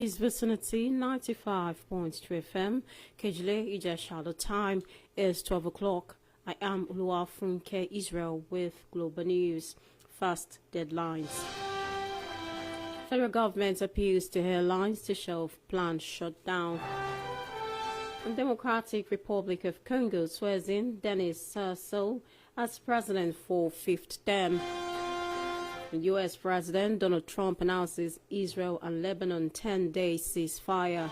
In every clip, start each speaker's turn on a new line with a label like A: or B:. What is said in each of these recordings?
A: Is Vicinity 95.3 FM. Kejile Ijesha. The time is 12 o'clock. I am Oluwafunke Israel with Global News. First deadlines. Federal government appeals to airlines to shelve planned shutdown. The Democratic Republic of Congo swears in Denis Sassou as president for fifth term. The U.S. President Donald Trump announces Israel and Lebanon 10-day ceasefire.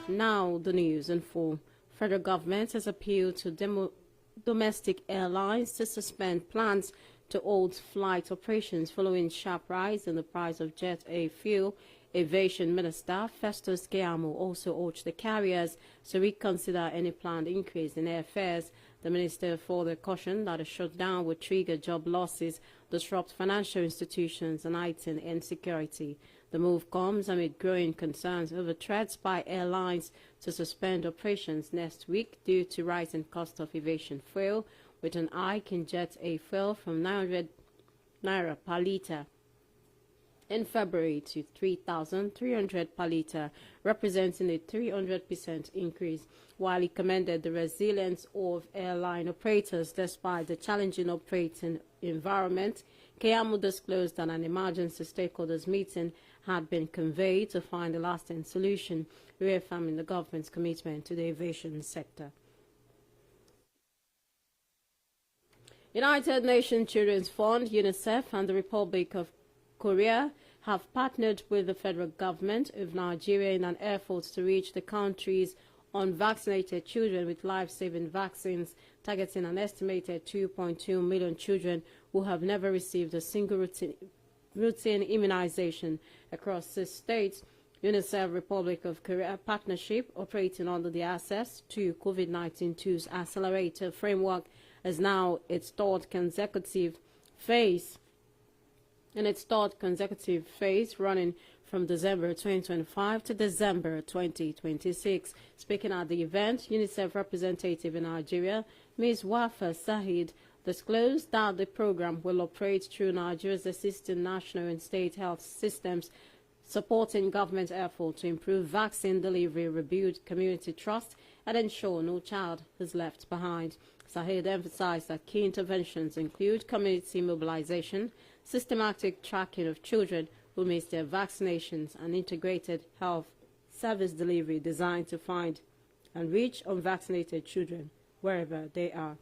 A: Now the news in full. Federal government has appealed to domestic airlines to suspend plans to hold flight operations following sharp rise in the price of jet fuel. Aviation Minister Festus Keyamo also urged the carriers to reconsider any planned increase in airfares. The minister further cautioned that a shutdown would trigger job losses, disrupt financial institutions, and heighten insecurity. The move comes amid growing concerns over threats by airlines to suspend operations next week due to rising cost of aviation fuel, with an hike in jet fuel from 900 naira per litre in February to 3,300 per litre, representing a 300% increase. While he commended the resilience of airline operators despite the challenging operating environment, Keyamo disclosed that an emergency stakeholders meeting had been convened to find a lasting solution, reaffirming the government's commitment to the aviation sector. United Nations Children's Fund, UNICEF, and the Republic of Korea have partnered with the federal government of Nigeria in an effort to reach the country's unvaccinated children with life-saving vaccines, targeting an estimated 2.2 million children who have never received a single routine immunization across 6 states. UNICEF Republic of Korea partnership, operating under the Access to COVID-19 Tools Accelerator framework, is now its third consecutive phase. Running from December 2025 to December 2026. Speaking at the event, UNICEF representative in Nigeria, Ms. Wafa Sahid, disclosed that the program will operate through Nigeria's existing national and state health systems, supporting government efforts to improve vaccine delivery, rebuild community trust, and ensure no child is left behind. Sahid emphasized that key interventions include community mobilization, systematic tracking of children who miss their vaccinations, and integrated health service delivery designed to find and reach unvaccinated children wherever they are.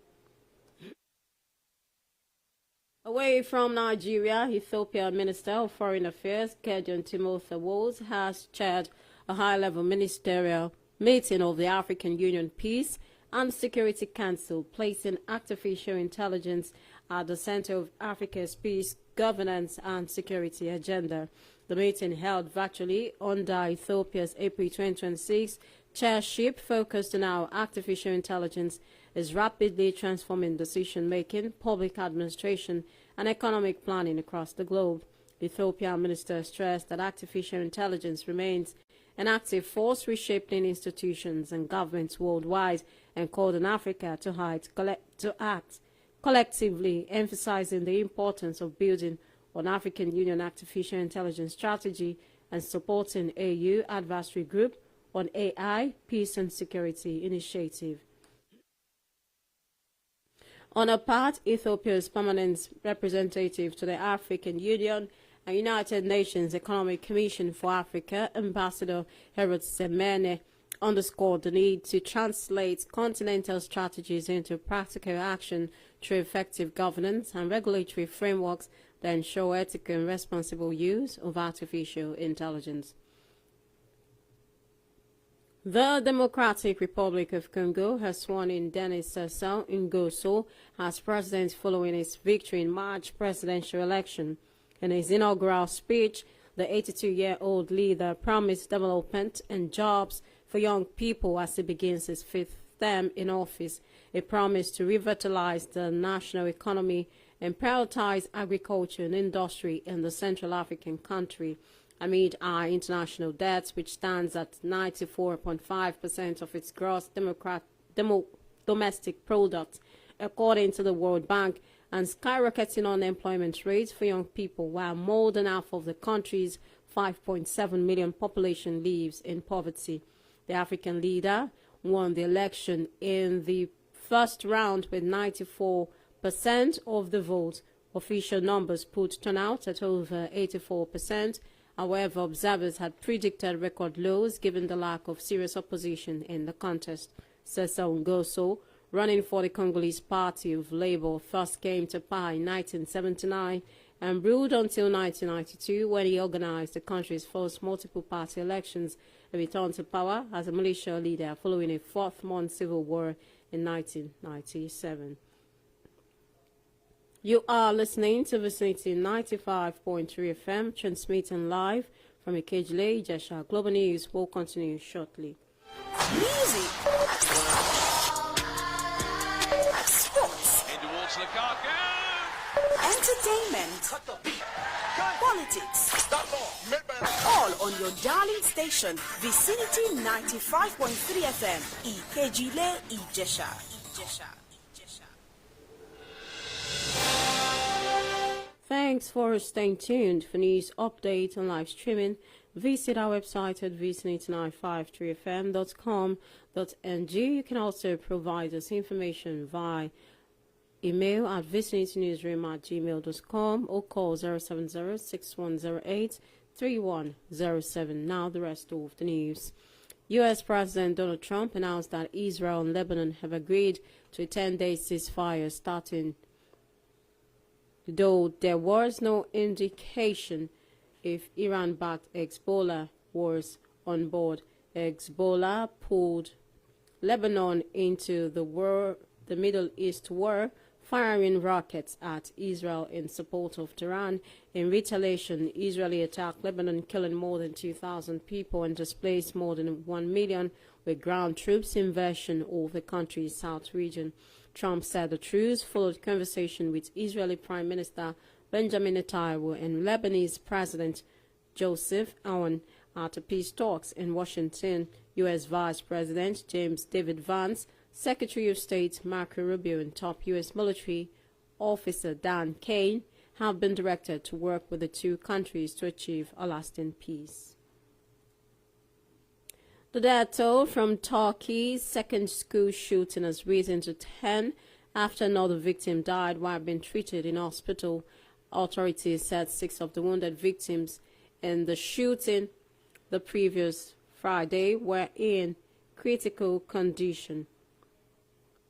A: Away from Nigeria, Ethiopia Minister of Foreign Affairs Gideon Timothy Woods has chaired a high-level ministerial meeting of the African Union Peace and Security Council, placing artificial intelligence at the center of Africa's peace, governance, and security agenda. The meeting, held virtually under Ethiopia's April 2026 chairship, focused on how artificial intelligence is rapidly transforming decision-making, public administration, and economic planning across the globe. The Ethiopian minister stressed that artificial intelligence remains an active force reshaping institutions and governments worldwide, and called on Africa to act collectively, emphasizing the importance of building on African Union artificial intelligence strategy and supporting AU advisory group on AI, peace and security initiative. On her part, Ethiopia's permanent representative to the African Union and United Nations Economic Commission for Africa, Ambassador Herod Semene, underscored the need to translate continental strategies into practical action through effective governance and regulatory frameworks that ensure ethical and responsible use of artificial intelligence. The Democratic Republic of Congo has sworn in Denis Sassou as president following his victory in March presidential election. In his inaugural speech, the 82-year-old leader promised development and jobs for young people as he begins his fifth term in office. A promise to revitalize the national economy and prioritize agriculture and industry in the Central African country amid high international debt, which stands at 94.5% of its gross domestic product, according to the World Bank, and skyrocketing unemployment rates for young people, while more than half of the country's 5.7 million population lives in poverty. The African leader won the election in the first round with 94% of the vote. Official numbers put turnout at over 84%. However, observers had predicted record lows given the lack of serious opposition in the contest. Sassou, running for the Congolese Party of Labour, first came to power in 1979 and ruled until 1992 when he organized the country's first multiple-party elections and returned to power as a militia leader following a fourth-month civil war in 1997. You are listening to Vicinity 95.3 FM, transmitting live from Ikejile, Ijesha. Global News will continue shortly.
B: Music. Sports. Entertainment. Politics. All on your darling station, Vicinity 95.3 FM, Ikejile, Ijesha.
A: Thanks for staying tuned. For news, updates, and live streaming, visit our website at vicinity953fm.com.ng. You can also provide us information via email at vicinitynewsroom@gmail.com or call 070-6108-3107. Now the rest of the news. U.S. President Donald Trump announced that Israel and Lebanon have agreed to a 10-day ceasefire starting, though there was no indication if Iran-backed Hezbollah was on board. Hezbollah pulled Lebanon into the Middle East war, firing rockets at Israel in support of Tehran. In retaliation, Israeli attacked Lebanon, killing more than 2,000 people and displaced more than 1 million with ground troops invasion of the country's south region. Trump said the truce followed conversation with Israeli Prime Minister Benjamin Netanyahu and Lebanese President Joseph Aoun at peace talks in Washington. U.S. Vice President James David Vance, Secretary of State Marco Rubio, and top U.S. military officer Dan Kane have been directed to work with the two countries to achieve a lasting peace. The death toll from Turkey's second school shooting has risen to 10 after another victim died while being treated in hospital. Authorities said 6 of the wounded victims in the shooting the previous Friday were in critical condition.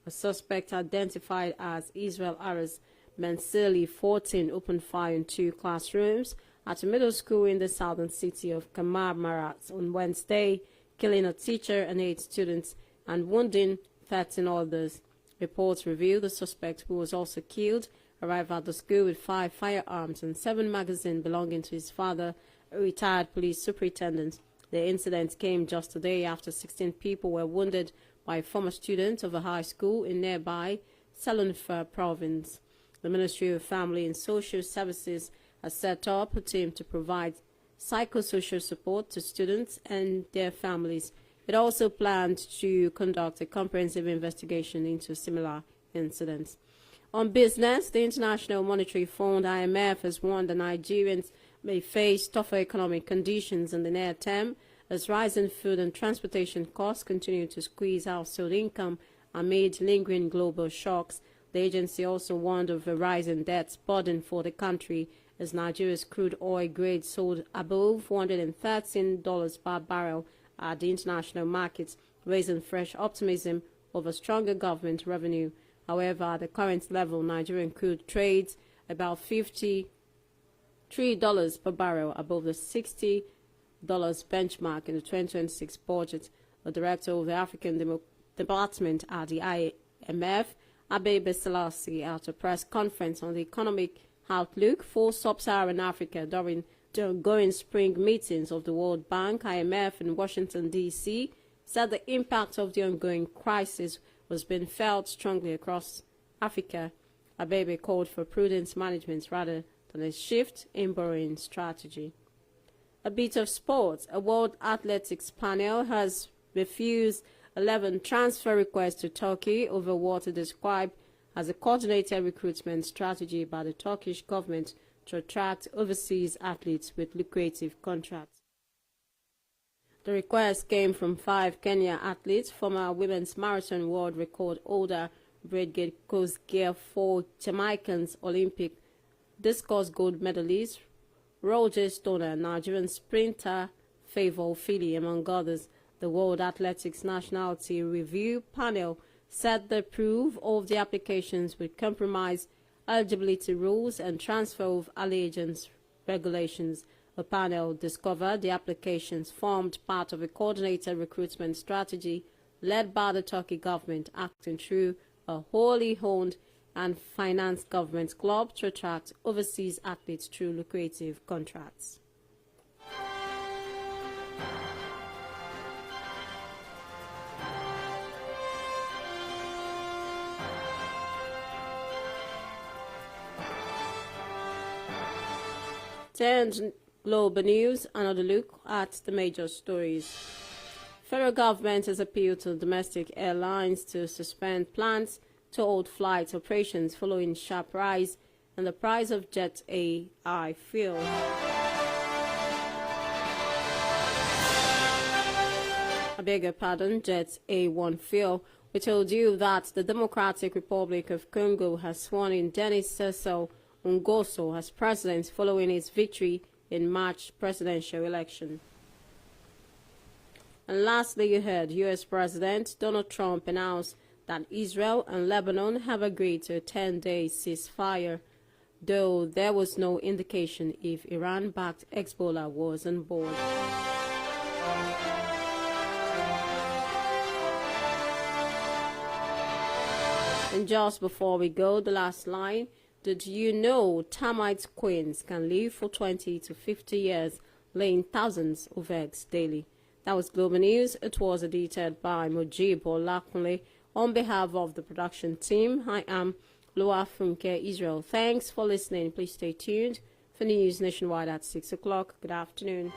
A: A suspect identified as Israel Aras Menseli, 14, opened fire in 2 classrooms at a middle school in the southern city of Kamar Marat on Wednesday, killing a teacher and 8 students and wounding 13 others. Reports reveal the suspect, who was also killed, arrived at the school with 5 firearms and 7 magazines belonging to his father, a retired police superintendent. The incident came just a day after 16 people were wounded by a former student of a high school in nearby Salonfar province. The Ministry of Family and Social Services has set up a team to provide psychosocial support to students and their families. It also planned to conduct a comprehensive investigation into similar incidents. On business, the International Monetary Fund (IMF) has warned that Nigerians may face tougher economic conditions in the near term as rising food and transportation costs continue to squeeze household income amid lingering global shocks. The agency also warned of a rising debt burden for the country as Nigeria's crude oil grade sold above $113 per barrel at the international markets, raising fresh optimism of a stronger government revenue. However, at the current level, Nigerian crude trades about $53 per barrel above the $60 benchmark in the 2026 budget. The director of the African Department at the IMF, Abebe Selassie, at a press conference on the economic outlook for sub-Saharan Africa during the ongoing spring meetings of the World Bank, IMF, in Washington, D.C., said the impact of the ongoing crisis was being felt strongly across Africa. Abebe called for prudent management rather than a shift in borrowing strategy. A bit of sports. A World Athletics panel has refused 11 transfer requests to Turkey over what it described as a coordinated recruitment strategy by the Turkish government to attract overseas athletes with lucrative contracts. The request came from 5 Kenya athletes, former women's marathon world record holder Brigid Kosgei, 4 Jamaicans Olympic discus gold medalist Roger Stoner, Nigerian sprinter Favour Ofili, among others. The World Athletics Nationality Review Panel said the approval of the applications would compromise eligibility rules and transfer of allegiance regulations. The panel discovered the applications formed part of a coordinated recruitment strategy led by the Turkey government, acting through a wholly owned and financed government club to attract overseas athletes through lucrative contracts. Then Global News, another look at the major stories. Federal government has appealed to domestic airlines to suspend plans to hold flight operations following sharp rise in the price of jet AI fuel. I beg your pardon, jet A1 fuel. We told you that the Democratic Republic of Congo has sworn in Denis Sassou as president following his victory in March presidential election. And lastly, you heard U.S. President Donald Trump announce that Israel and Lebanon have agreed to a 10-day ceasefire, though there was no indication if Iran-backed Hezbollah was on board. And just before we go, the last line: did you know termite queens can live for 20 to 50 years, laying thousands of eggs daily? That was Global News. It was edited by Mojib Olakunle. On behalf of the production team, I am Oluwafunke Israel. Thanks for listening. Please stay tuned for news nationwide at 6 o'clock. Good afternoon.